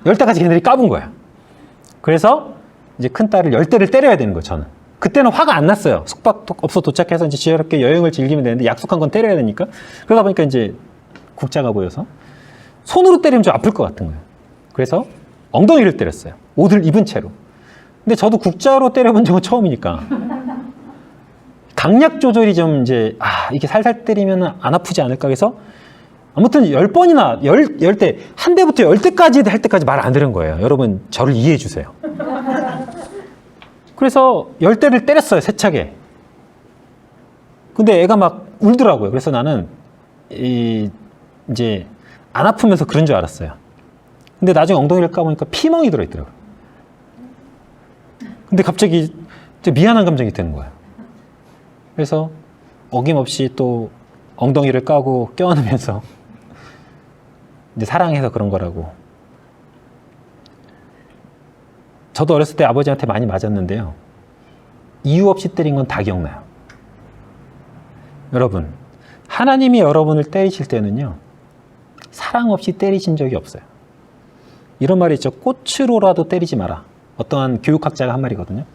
10대까지 걔네들이 까분 거예요. 그래서 이제 큰 딸을 10대를 때려야 되는 거예요, 저는. 그때는 화가 안 났어요. 숙박업소 도착해서 이제 지혜롭게 여행을 즐기면 되는데 약속한 건 때려야 되니까. 그러다 보니까 이제 국자가 보여서 손으로 때리면 좀 아플 것 같은 거예요. 그래서 엉덩이를 때렸어요. 옷을 입은 채로. 근데 저도 국자로 때려본 적은 처음이니까. 강약 조절이 좀 이제, 이게 살살 때리면 안 아프지 않을까 해서 아무튼 10번이나, 10대, 한 대부터 10대까지 할 때까지 말 안 들은 거예요. 여러분, 저를 이해해 주세요. 그래서 10대를 때렸어요, 세차게. 근데 애가 막 울더라고요. 그래서 나는 이제 안 아프면서 그런 줄 알았어요. 근데 나중에 엉덩이를 까보니까 피멍이 들어있더라고요. 근데 갑자기 미안한 감정이 드는 거예요. 그래서 어김없이 또 엉덩이를 까고 껴안으면서 이제 사랑해서 그런 거라고. 저도 어렸을 때 아버지한테 많이 맞았는데요. 이유 없이 때린 건 다 기억나요. 여러분, 하나님이 여러분을 때리실 때는요, 사랑 없이 때리신 적이 없어요. 이런 말이 있죠. 꽃으로라도 때리지 마라. 어떠한 교육학자가 한 말이거든요.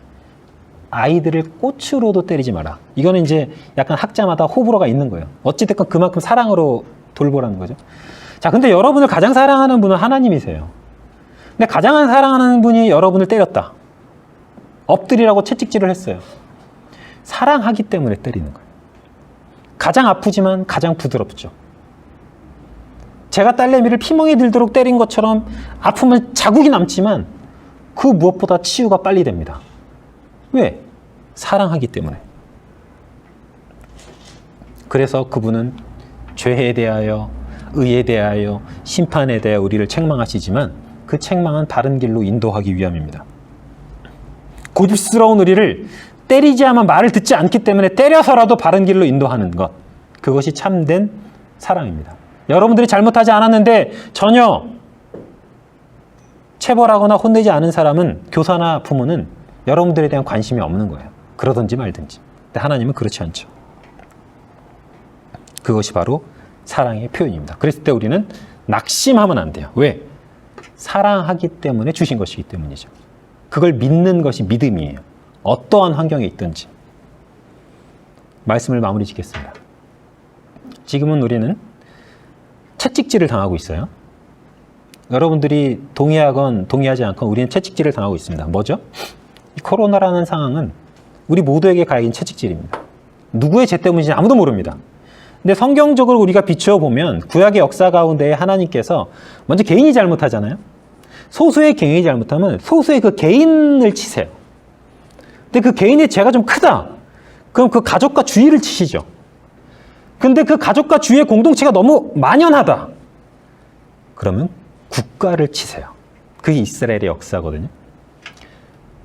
아이들을 꽃으로도 때리지 마라. 이거는 이제 약간 학자마다 호불호가 있는 거예요. 어찌됐건 그만큼 사랑으로 돌보라는 거죠. 자, 근데 여러분을 가장 사랑하는 분은 하나님이세요. 근데 가장 사랑하는 분이 여러분을 때렸다. 엎드리라고 채찍질을 했어요. 사랑하기 때문에 때리는 거예요. 가장 아프지만 가장 부드럽죠. 제가 딸내미를 피멍이 들도록 때린 것처럼 아프면 자국이 남지만 그 무엇보다 치유가 빨리 됩니다. 왜? 사랑하기 때문에. 그래서 그분은 죄에 대하여, 의에 대하여, 심판에 대하여 우리를 책망하시지만 그 책망은 바른 길로 인도하기 위함입니다. 고집스러운 우리를 때리지야만 말을 듣지 않기 때문에 때려서라도 바른 길로 인도하는 것, 그것이 참된 사랑입니다. 여러분들이 잘못하지 않았는데 전혀 체벌하거나 혼내지 않은 사람은, 교사나 부모는 여러분들에 대한 관심이 없는 거예요. 그러든지 말든지. 근데 하나님은 그렇지 않죠. 그것이 바로 사랑의 표현입니다. 그랬을 때 우리는 낙심하면 안 돼요. 왜? 사랑하기 때문에 주신 것이기 때문이죠. 그걸 믿는 것이 믿음이에요. 어떠한 환경에 있든지. 말씀을 마무리 짓겠습니다. 지금은 우리는 채찍질을 당하고 있어요. 여러분들이 동의하건 동의하지 않건 우리는 채찍질을 당하고 있습니다. 뭐죠? 이 코로나라는 상황은 우리 모두에게 가해진 채찍질입니다. 누구의 죄 때문인지 아무도 모릅니다. 근데 성경적으로 우리가 비추어 보면 구약의 역사 가운데 하나님께서 먼저 개인이 잘못하잖아요. 소수의 개인이 잘못하면 소수의 그 개인을 치세요. 근데 그 개인의 죄가 좀 크다. 그럼 그 가족과 주위를 치시죠. 근데 그 가족과 주위의 공동체가 너무 만연하다. 그러면 국가를 치세요. 그게 이스라엘의 역사거든요.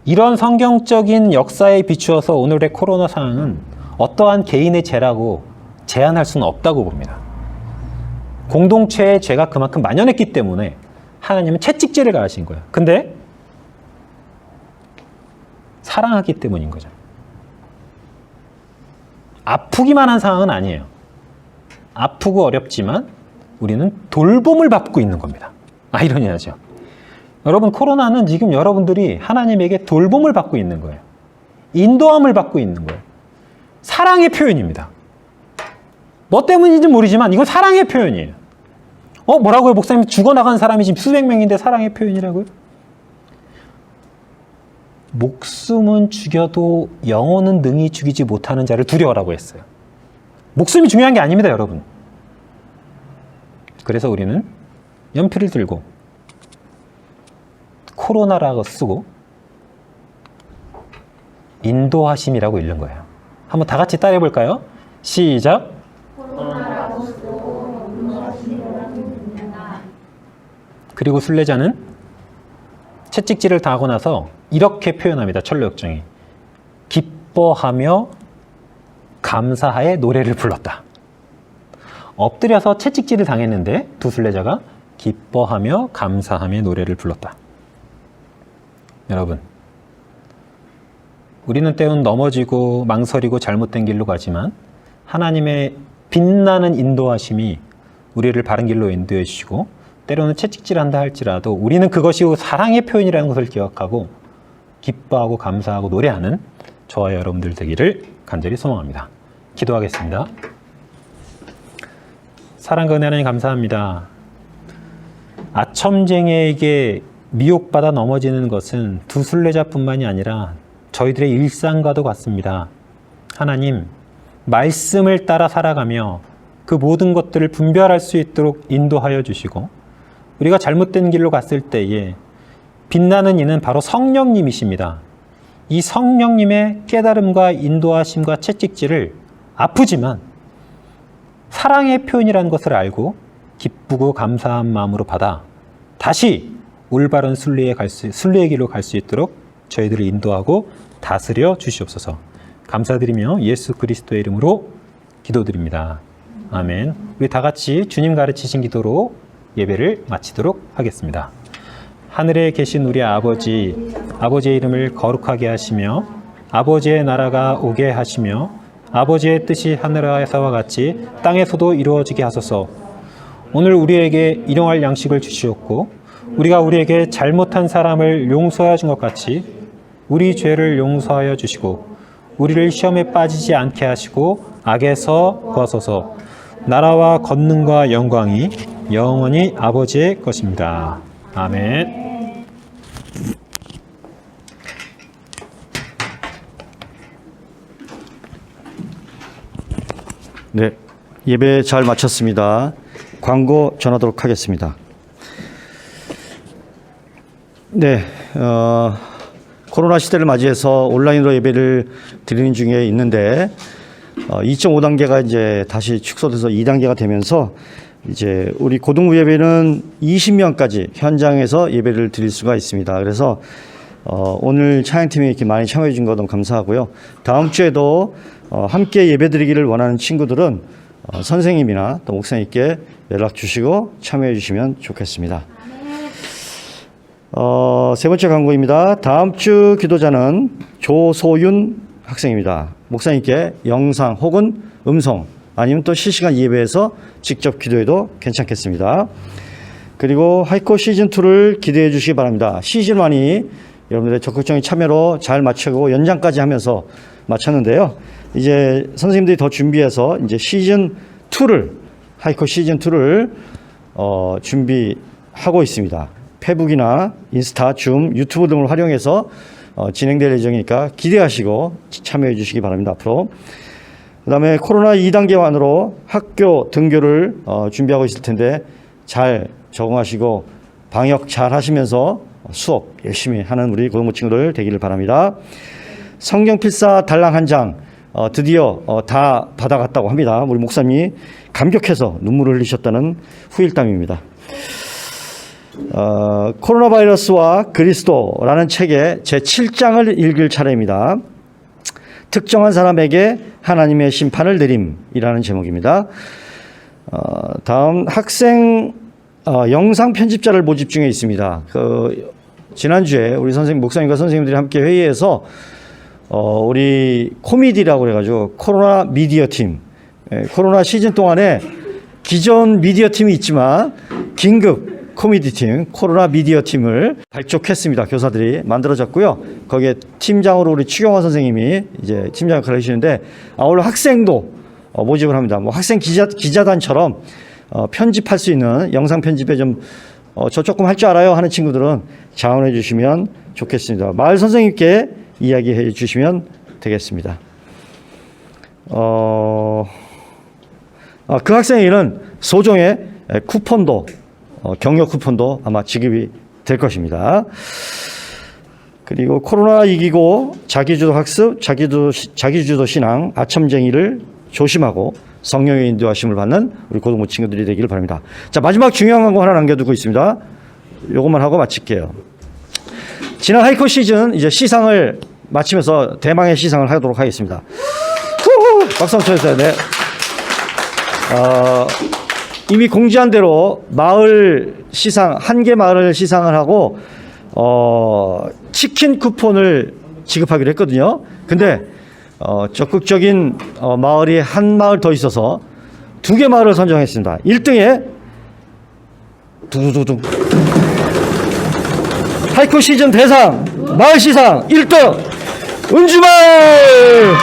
이런 성경적인 역사에 비추어서 오늘의 코로나 상황은 어떠한 개인의 죄라고 제한할 수는 없다고 봅니다. 공동체의 죄가 그만큼 만연했기 때문에 하나님은 채찍질을 가하신 거예요. 근데 사랑하기 때문인 거죠. 아프기만 한 상황은 아니에요. 아프고 어렵지만 우리는 돌봄을 받고 있는 겁니다. 아이러니하죠. 여러분, 코로나는 지금 여러분들이 하나님에게 돌봄을 받고 있는 거예요. 인도함을 받고 있는 거예요. 사랑의 표현입니다. 뭐 때문인지 모르지만 이건 사랑의 표현이에요. 뭐라고요? 목사님, 죽어나간 사람이 지금 수백 명인데 사랑의 표현이라고요? 목숨은 죽여도 영혼은 능히 죽이지 못하는 자를 두려워라고 했어요. 목숨이 중요한 게 아닙니다, 여러분. 그래서 우리는 연필을 들고 코로나라고 쓰고 인도하심이라고 읽는 거예요. 한번 다 같이 따라해 볼까요? 시작. 그리고 순례자는 채찍질을 당하고 나서 이렇게 표현합니다. 철로역정이. 기뻐하며 감사하에 노래를 불렀다. 엎드려서 채찍질을 당했는데 두 순례자가 기뻐하며 감사하며 노래를 불렀다. 여러분, 우리는 때론 넘어지고 망설이고 잘못된 길로 가지만 하나님의 빛나는 인도하심이 우리를 바른 길로 인도해 주시고, 때로는 채찍질한다 할지라도 우리는 그것이 사랑의 표현이라는 것을 기억하고 기뻐하고 감사하고 노래하는 저와 여러분들 되기를 간절히 소망합니다. 기도하겠습니다. 사랑과 은혜 하나님 감사합니다. 아첨쟁이에게 미혹받아 넘어지는 것은 두 순례자뿐만이 아니라 저희들의 일상과도 같습니다. 하나님, 말씀을 따라 살아가며 그 모든 것들을 분별할 수 있도록 인도하여 주시고, 우리가 잘못된 길로 갔을 때에 빛나는 이는 바로 성령님이십니다. 이 성령님의 깨달음과 인도하심과 채찍질을 아프지만 사랑의 표현이라는 것을 알고 기쁘고 감사한 마음으로 받아 다시 올바른 순례의 길로 갈 수 있도록 저희들을 인도하고 다스려 주시옵소서. 감사드리며 예수 그리스도의 이름으로 기도드립니다. 아멘. 우리 다 같이 주님 가르치신 기도로 예배를 마치도록 하겠습니다. 하늘에 계신 우리 아버지, 아버지의 이름을 거룩하게 하시며 아버지의 나라가 오게 하시며 아버지의 뜻이 하늘에서와 같이 땅에서도 이루어지게 하소서. 오늘 우리에게 일용할 양식을 주시옵고 우리가 우리에게 잘못한 사람을 용서하여 준 것 같이 우리 죄를 용서하여 주시고 우리를 시험에 빠지지 않게 하시고 악에서 구하소서. 나라와 권능과 영광이 영원히 아버지의 것입니다. 아멘. 네, 예배 잘 마쳤습니다. 광고 전하도록 하겠습니다. 네, 코로나 시대를 맞이해서 온라인으로 예배를 드리는 중에 있는데 2.5단계가 이제 다시 축소돼서 2단계가 되면서 이제 우리 고등부 예배는 20명까지 현장에서 예배를 드릴 수가 있습니다. 그래서 오늘 찬양팀이 이렇게 많이 참여해 준 거 너무 감사하고요. 다음 주에도 함께 예배 드리기를 원하는 친구들은 선생님이나 또 목사님께 연락 주시고 참여해 주시면 좋겠습니다. 세 번째 광고입니다. 다음 주 기도자는 조소윤 학생입니다. 목사님께 영상 혹은 음성 아니면 또 실시간 예배에서 직접 기도해도 괜찮겠습니다. 그리고 하이코 시즌2를 기대해 주시기 바랍니다. 시즌1이 여러분들의 적극적인 참여로 잘 마치고 연장까지 하면서 마쳤는데요. 이제 선생님들이 더 준비해서 이제 시즌2를, 하이코 시즌2를 준비하고 있습니다. 페북이나 인스타, 줌, 유튜브 등을 활용해서 진행될 예정이니까 기대하시고 참여해 주시기 바랍니다. 앞으로. 그 다음에 코로나 2단계만으로 학교 등교를 준비하고 있을 텐데 잘 적응하시고 방역 잘 하시면서 수업 열심히 하는 우리 고등부 친구들 되기를 바랍니다. 성경 필사 달랑 한 장 드디어 다 받아갔다고 합니다. 우리 목사님이 감격해서 눈물을 흘리셨다는 후일담입니다. 코로나 바이러스와 그리스도라는 책의 제7장을 읽을 차례입니다. 특정한 사람에게 하나님의 심판을 내림이라는 제목입니다. 다음 학생 영상 편집자를 모집 중에 있습니다. 지난주에 우리 선생님, 목사님과 선생님들이 함께 회의해서 우리 코미디라고 그래가지고 코로나 미디어 팀, 코로나 시즌 동안에 기존 미디어 팀이 있지만 긴급 코미디 팀, 코로나 미디어 팀을 발족했습니다. 교사들이 만들어졌고요. 거기에 팀장으로 우리 추경화 선생님이 이제 팀장 역할을 해주시는데 아울러 학생도 모집을 합니다. 뭐 학생 기자단처럼 편집할 수 있는 영상 편집에 저 조금 할 줄 알아요 하는 친구들은 자원해 주시면 좋겠습니다. 마을 선생님께 이야기해 주시면 되겠습니다. 그 학생에게는 소정의 쿠폰도 격려 쿠폰도 아마 지급이 될 것입니다. 그리고 코로나 이기고 자기주도 학습, 자기주도 신앙, 아첨쟁이를 조심하고 성령의 인도하심을 받는 우리 고등부 친구들이 되기를 바랍니다. 자, 마지막 중요한 광고 하나 남겨두고 있습니다. 요것만 하고 마칠게요. 지난 하이코 시즌 이제 시상을 마치면서 대망의 시상을 하도록 하겠습니다. 박수 한번 쳐주세요. 네. 이미 공지한 대로 마을 시상, 한 개 마을을 시상을 하고, 치킨 쿠폰을 지급하기로 했거든요. 근데, 적극적인 마을이 한 마을 더 있어서 2개 마을을 선정했습니다. 1등에, 두두두두. 하이코 시즌 대상, 마을 시상 1등, 은주마을!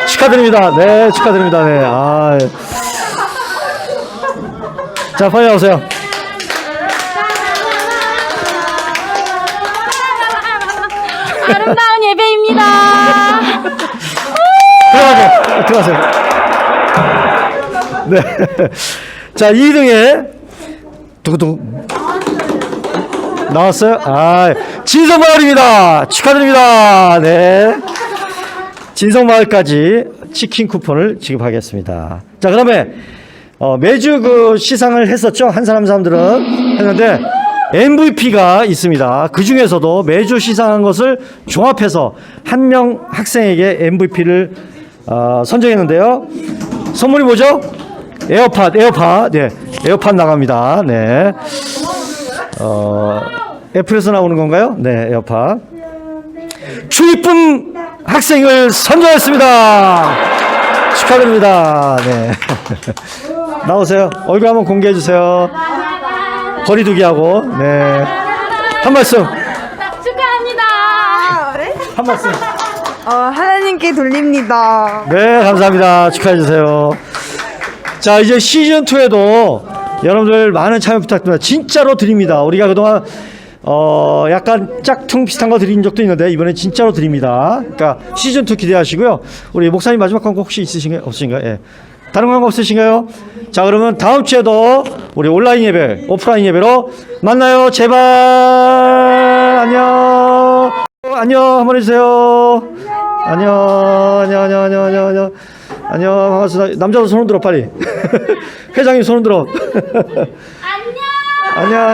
축하드립니다. 네, 축하드립니다. 네, 자, 빨리 나오세요. 아름다운 예배입니다. 들어가세요. 네. 자, 2등에 두구두구 나왔어요? 진성마을입니다. 축하드립니다. 네. 진성마을까지 치킨 쿠폰을 지급하겠습니다. 자, 그다음에 매주 그 시상을 했었죠. 한 사람들은 했는데 MVP가 있습니다. 그 중에서도 매주 시상한 것을 종합해서 한 명 학생에게 MVP를 선정했는데요. 선물이 뭐죠? 에어팟. 네. 에어팟 나갑니다. 네. 애플에서 나오는 건가요? 네, 에어팟. 주이쁜 학생을 선정했습니다. 축하드립니다. 네. 나오세요. 얼굴 한번 공개해 주세요. 거리두기 하고. 네. 한 말씀. 축하합니다. 한 말씀. 하나님께 돌립니다. 네, 감사합니다. 축하해 주세요. 자, 이제 시즌 2에도 여러분들 많은 참여 부탁드립니다. 진짜로 드립니다. 우리가 그동안 약간 짝퉁 비슷한 거 드린 적도 있는데 이번엔 진짜로 드립니다. 그러니까 시즌 2 기대하시고요. 우리 목사님 마지막 광고 혹시 있으신가요? 없으신가요? 예. 다른 광고 없으신가요? 자, 그러면 다음 주에도 우리 온라인 예배, 오프라인 예배로 만나요. 제발. 안녕. 안녕. 한번 해주세요. 안녕. 안녕. 반갑습니다. 남자도 손 흔들어 빨리. 회장님 손 흔들어. 안녕.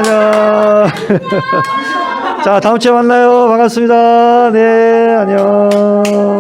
자, 다음 주에 만나요. 반갑습니다. 네, 안녕.